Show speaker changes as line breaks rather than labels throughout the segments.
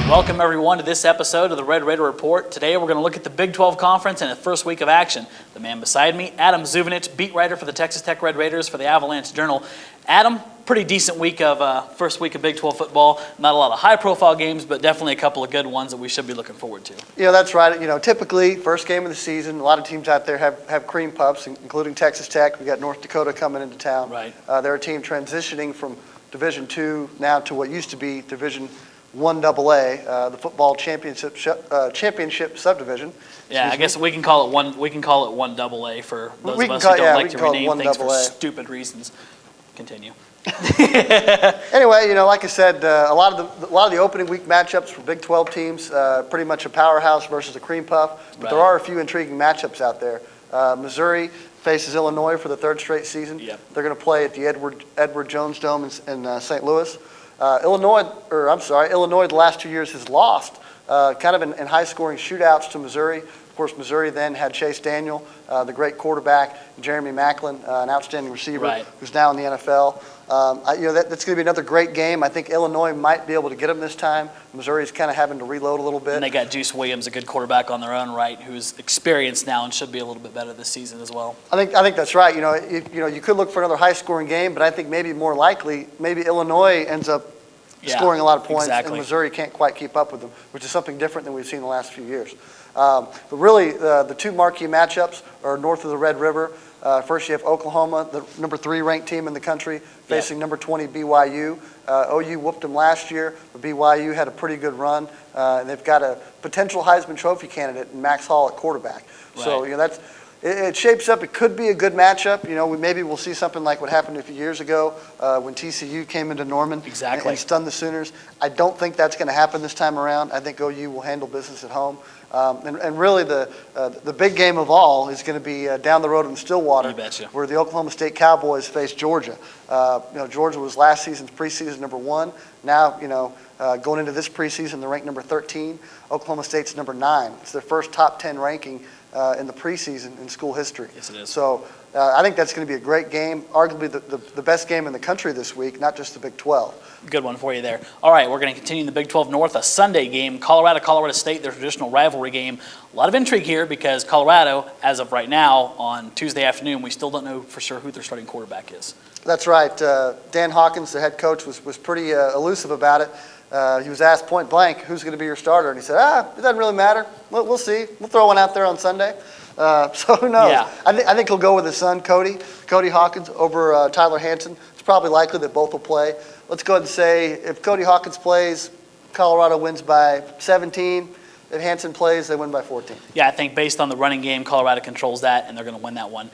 Welcome everyone to this episode of the Red Raider Report. Today we're going to look at the Big 12 Conference and the first week of action. The man beside me, Adam Zuvanich, beat writer for the Texas Tech Red Raiders for the Avalanche-Journal. Adam, pretty decent week of first week of Big 12 football. Not a lot of high-profile games, but definitely a couple of good ones that we should be looking forward to.
Yeah, that's right. Typically, first game of the season, a lot of teams out there have cream puffs, including Texas Tech. We got North Dakota coming into town.
Right.
They're a team transitioning from Division II now to what used to be Division 1AA, the football championship subdivision.
Yeah, I guess we can call it one. We can call it 1AA for those of us who don't like to rename things for stupid reasons. Continue.
Anyway, like I said, a lot of the opening week matchups for Big 12 teams, pretty much a powerhouse versus a cream puff. But there are a few intriguing matchups out there. Missouri faces Illinois for the third straight season.
Yep. They're
going to play at the Edward Jones Dome in St. Louis. Illinois, the last 2 years has lost kind of in high-scoring shootouts to Missouri. Of course, Missouri then had Chase Daniel, the great quarterback, Jeremy Maclin, an outstanding receiver who's now in the NFL. That's going to be another great game. I think Illinois might be able to get them this time. Missouri's kind of having to reload a little bit.
And they got Juice Williams, a good quarterback on their own right, who's experienced now and should be a little bit better this season as well.
I think that's right. You could look for another high-scoring game, but I think maybe more likely, maybe Illinois ends up scoring a lot of points, and Missouri can't quite keep up with them, which is something different than we've seen the last few years. But really, the two marquee matchups are north of the Red River. First, you have Oklahoma, the number 3 ranked team in the country, facing number 20 BYU. OU whooped them last year, but BYU had a pretty good run, and they've got a potential Heisman Trophy candidate in Max Hall at quarterback.
Right.
So it shapes up. It could be a good matchup. Maybe we'll see something like what happened a few years ago when TCU came into Norman and stunned the Sooners. I don't think that's going to happen this time around. I think OU will handle business at home. And really the big game of all is going to be down the road in Stillwater, where the Oklahoma State Cowboys face Georgia. Georgia was last season's preseason number 1. Now, going into this preseason, they're ranked number 13. Oklahoma State's number 9. It's their first top 10 ranking in the preseason in school history.
Yes, it is.
So I think that's going to be a great game, arguably the best game in the country this week, not just the Big 12.
Good one for you there. All right, we're going to continue in the Big 12 North, a Sunday game, Colorado State, their traditional rivalry game. A lot of intrigue here because Colorado, as of right now, on Tuesday afternoon, we still don't know for sure who their starting quarterback is.
That's right. Dan Hawkins, the head coach, was pretty elusive about it. He was asked point blank, who's going to be your starter? And he said, it doesn't really matter. We'll see. We'll throw one out there on Sunday. So who knows?
Yeah.
I think he'll go with his son, Cody Hawkins, over Tyler Hansen. It's probably likely that both will play. Let's go ahead and say if Cody Hawkins plays, Colorado wins by 17. If Hansen plays, they win by 14.
Yeah, I think based on the running game, Colorado controls that, and they're going to win that one.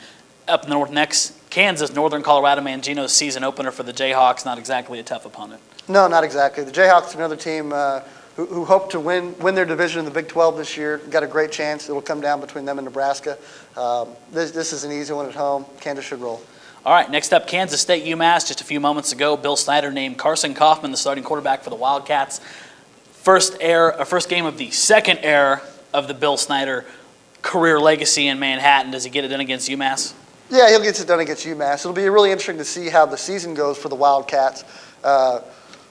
Up in the north next, Kansas, Northern Colorado, Mangino's season opener for the Jayhawks. Not exactly a tough opponent.
No, not exactly. The Jayhawks are another team who hope to win their division in the Big 12 this year. Got a great chance. It'll come down between them and Nebraska. This is an easy one at home. Kansas should roll.
All right, next up, Kansas State, UMass. Just a few moments ago, Bill Snyder named Carson Kaufman the starting quarterback for the Wildcats. First game of the second era of the Bill Snyder career legacy in Manhattan. Does he get it done against UMass?
Yeah, he'll get it done against UMass. It'll be really interesting to see how the season goes for the Wildcats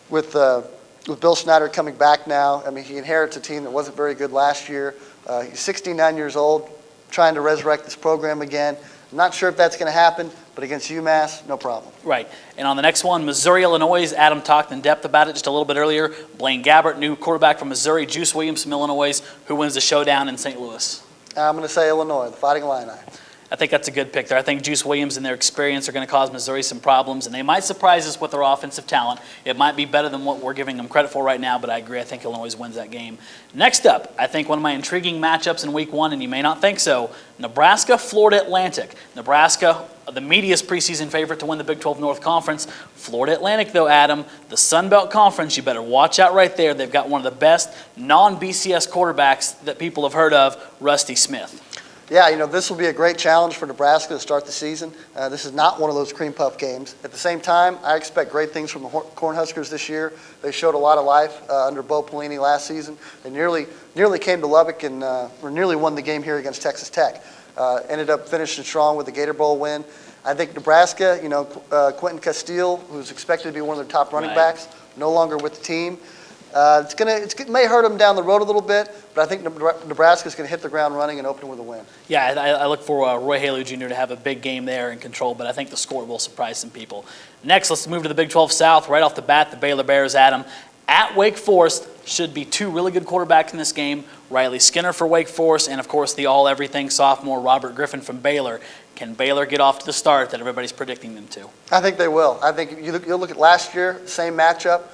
with Bill Snyder coming back now. I mean, he inherits a team that wasn't very good last year. He's 69 years old, trying to resurrect this program again. I'm not sure if that's going to happen, but against UMass, no problem.
Right. And on the next one, Missouri, Illinois. Adam talked in depth about it just a little bit earlier. Blaine Gabbert, new quarterback from Missouri. Juice Williams from Illinois, who wins the showdown in St. Louis.
I'm going to say Illinois, the Fighting Illini.
I think that's a good pick there. I think Juice Williams and their experience are going to cause Missouri some problems, and they might surprise us with their offensive talent. It might be better than what we're giving them credit for right now, but I agree. I think Illinois wins that game. Next up, I think one of my intriguing matchups in week 1, and you may not think so, Nebraska, Florida Atlantic. Nebraska, the media's preseason favorite to win the Big 12 North Conference. Florida Atlantic, though, Adam, the Sun Belt Conference, you better watch out right there. They've got one of the best non-BCS quarterbacks that people have heard of, Rusty Smith.
Yeah, this will be a great challenge for Nebraska to start the season. This is not one of those cream puff games. At the same time, I expect great things from the Cornhuskers this year. They showed a lot of life under Bo Pelini last season. They nearly came to Lubbock and nearly won the game here against Texas Tech. Ended up finishing strong with the Gator Bowl win. I think Nebraska, Quentin Castile, who's expected to be one of their top running backs, no longer with the team. It may hurt them down the road a little bit, but I think Nebraska's going to hit the ground running and open with a win.
Yeah, I look for Roy Haley Jr. to have a big game there in control, but I think the score will surprise some people. Next, let's move to the Big 12 South. Right off the bat, the Baylor Bears, Adam, at Wake Forest. Should be 2 really good quarterbacks in this game. Riley Skinner for Wake Forest, and of course the all-everything sophomore Robert Griffin from Baylor. Can Baylor get off to the start that everybody's predicting them to?
I think they will. I think you'll look at last year, same matchup.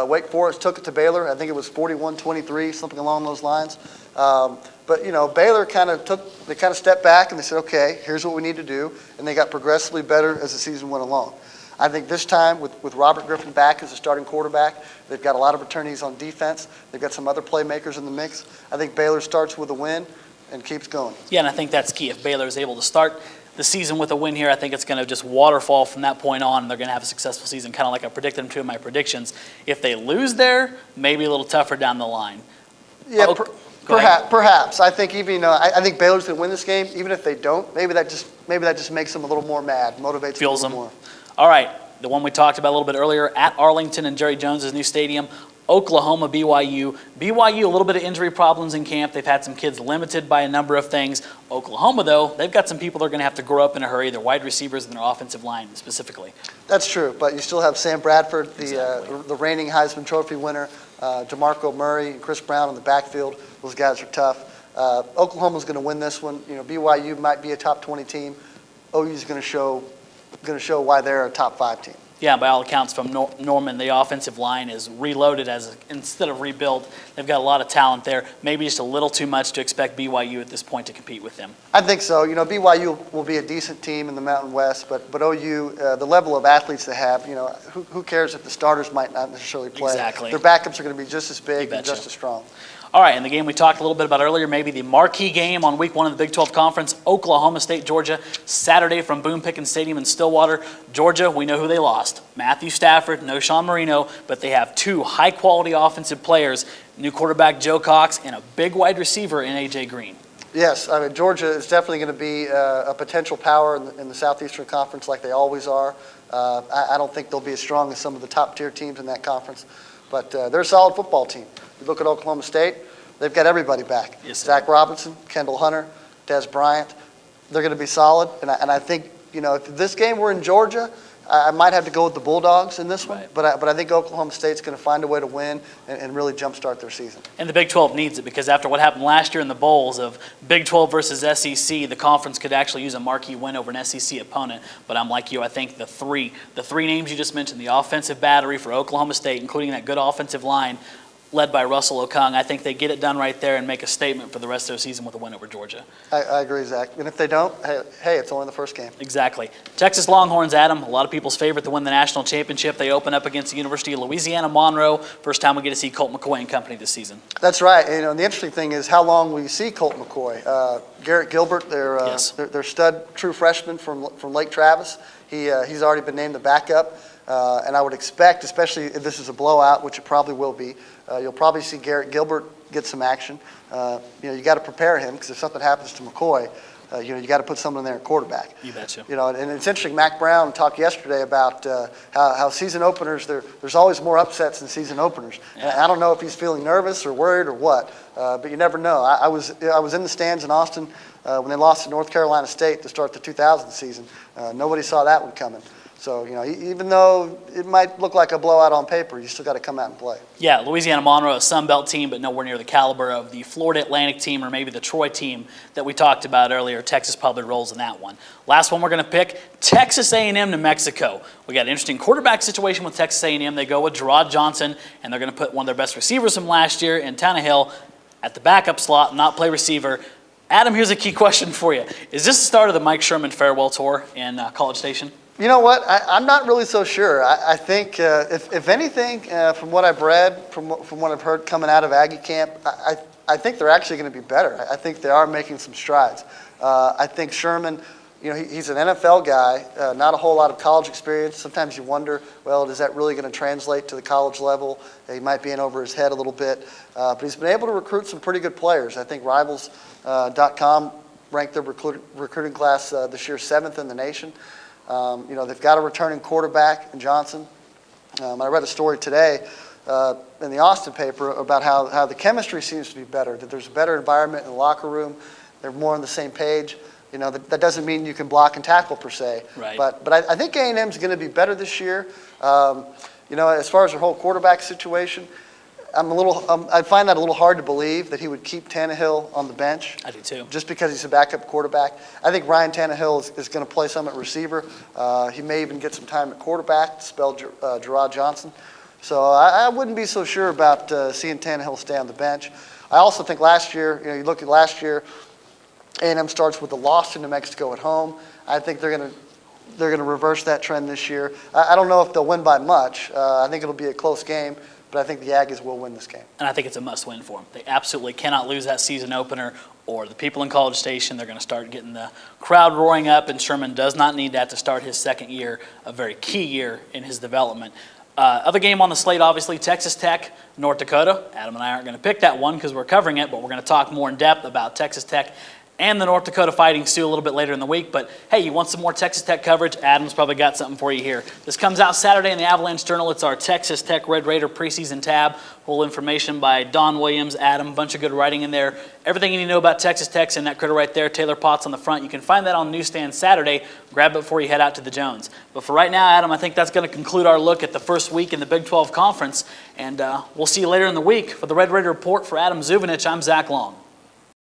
Wake Forest took it to Baylor. I think it was 41-23, something along those lines. But Baylor kind of stepped back and they said, okay, here's what we need to do, and they got progressively better as the season went along. I think this time with Robert Griffin back as a starting quarterback, they've got a lot of attorneys on defense. They've got some other playmakers in the mix. I think Baylor starts with a win and keeps going.
Yeah, and I think that's key. If Baylor is able to start the season with a win here, I think it's going to just waterfall from that point on, and they're going to have a successful season, kind of like I predicted them to in my predictions. If they lose there, maybe a little tougher down the line.
Yeah, perhaps. I think even I think Baylor's going to win this game. Even if they don't, maybe that just makes them a little more mad, motivates them a little more.
All right, the one we talked about a little bit earlier, at Arlington and Jerry Jones' new stadium, Oklahoma, BYU. BYU, a little bit of injury problems in camp. They've had some kids limited by a number of things. Oklahoma, though, they've got some people they're going to have to grow up in a hurry, their wide receivers and their offensive line specifically.
That's true, but you still have Sam Bradford, the reigning Heisman Trophy winner, DeMarco Murray, and Chris Brown in the backfield. Those guys are tough. Oklahoma's going to win this one. BYU might be a top 20 team. OU's going to show why they're a top 5 team.
Yeah, by all accounts from Norman, the offensive line is reloaded instead of rebuilt. They've got a lot of talent there. Maybe just a little too much to expect BYU at this point to compete with them.
I think so. BYU will be a decent team in the Mountain West, but OU, the level of athletes they have, who cares if the starters might not necessarily play?
Exactly.
Their backups are going to be just as big and just as strong.
All right, and the game we talked a little bit about earlier, maybe the marquee game on week 1 of the Big 12 Conference, Oklahoma State, Georgia, Saturday from Boone Pickens Stadium in Stillwater. Georgia, we know who they lost. Matthew Stafford, no Sean Marino, but they have 2 high-quality offensive players, new quarterback Joe Cox and a big wide receiver in A.J. Green.
Yes, I mean, Georgia is definitely going to be a potential power in the Southeastern Conference like they always are. I don't think they'll be as strong as some of the top-tier teams in that conference, but they're a solid football team. You look at Oklahoma State, they've got everybody back.
Yes,
Zach Robinson, Kendall Hunter, Des Bryant. They're going to be solid, and I think, if this game were in Georgia, I might have to go with the Bulldogs in this one, but I think Oklahoma State's going to find a way to win and really jumpstart their season.
And the Big 12 needs it because after what happened last year in the bowls of Big 12 versus SEC, the conference could actually use a marquee win over an SEC opponent. But I'm like you, I think the three names you just mentioned, the offensive battery for Oklahoma State, including that good offensive line, led by Russell Okung, I think they get it done right there and make a statement for the rest of their season with a win over Georgia.
I agree, Zach. And if they don't, hey, it's only the first game.
Exactly. Texas Longhorns, Adam, a lot of people's favorite to win the national championship. They open up against the University of Louisiana Monroe. First time we get to see Colt McCoy and company this season.
That's right. And the interesting thing is how long will you see Colt McCoy? Garrett Gilbert, their stud true freshman from Lake Travis. He's already been named the backup. And I would expect, especially if this is a blowout, which it probably will be, you'll probably see Garrett Gilbert get some action. You got to prepare him because if something happens to McCoy, you got to put someone there at quarterback.
You betcha.
And it's interesting. Mac Brown talked yesterday about how season openers there's always more upsets than season openers.
Yeah.
And I don't know if he's feeling nervous or worried or what, but you never know. I was in the stands in Austin when they lost to North Carolina State to start the 2000 season. Nobody saw that one coming. So, even though it might look like a blowout on paper, you still got to come out and play.
Yeah, Louisiana Monroe, a Sun Belt team, but nowhere near the caliber of the Florida Atlantic team or maybe the Troy team that we talked about earlier. Texas probably rolls in that one. Last one we're going to pick, Texas A&M, New Mexico. We got an interesting quarterback situation with Texas A&M. They go with Gerard Johnson, and they're going to put one of their best receivers from last year in Tannehill at the backup slot, not play receiver. Adam, here's a key question for you. Is this the start of the Mike Sherman farewell tour in College Station?
You know what? I'm not really so sure. I think, if anything, from what I've read, from what I've heard coming out of Aggie camp, I think they're actually going to be better. I think they are making some strides. I think Sherman, he's an NFL guy, not a whole lot of college experience. Sometimes you wonder, well, is that really going to translate to the college level? He might be in over his head a little bit. But he's been able to recruit some pretty good players. I think Rivals.com ranked their recruiting class this year 7th in the nation. They've got a returning quarterback in Johnson. I read a story today in the Austin paper about how the chemistry seems to be better, that there's a better environment in the locker room. They're more on the same page. That doesn't mean you can block and tackle per se.
Right.
But I think A&M is going to be better this year. As far as their whole quarterback situation, I find that a little hard to believe that he would keep Tannehill on the bench.
I do too.
Just because he's a backup quarterback. I think Ryan Tannehill is going to play some at receiver. He may even get some time at quarterback to spell Gerard Johnson. So I wouldn't be so sure about seeing Tannehill stay on the bench. I also think last year, you look at last year, A&M starts with a loss to New Mexico at home. I think they're going to reverse that trend this year. I don't know if they'll win by much. I think it'll be a close game. But I think the Aggies will win this game.
And I think it's a must-win for them. They absolutely cannot lose that season opener, or the people in College Station, they're going to start getting the crowd roaring up, and Sherman does not need that to start his second year, a very key year in his development. Other game on the slate, obviously, Texas Tech, North Dakota. Adam and I aren't going to pick that one because we're covering it, but we're going to talk more in depth about Texas Tech and the North Dakota Fighting Sioux a little bit later in the week. But, hey, you want some more Texas Tech coverage? Adam's probably got something for you here. This comes out Saturday in the Avalanche-Journal. It's our Texas Tech Red Raider preseason tab. Full information by Don Williams, Adam, bunch of good writing in there. Everything you need to know about Texas Tech's in that critter right there. Taylor Potts on the front. You can find that on newsstand Saturday. Grab it before you head out to the Jones. But for right now, Adam, I think that's going to conclude our look at the first week in the Big 12 Conference. And we'll see you later in the week. For the Red Raider Report, for Adam Zuvanich, I'm Zach Long.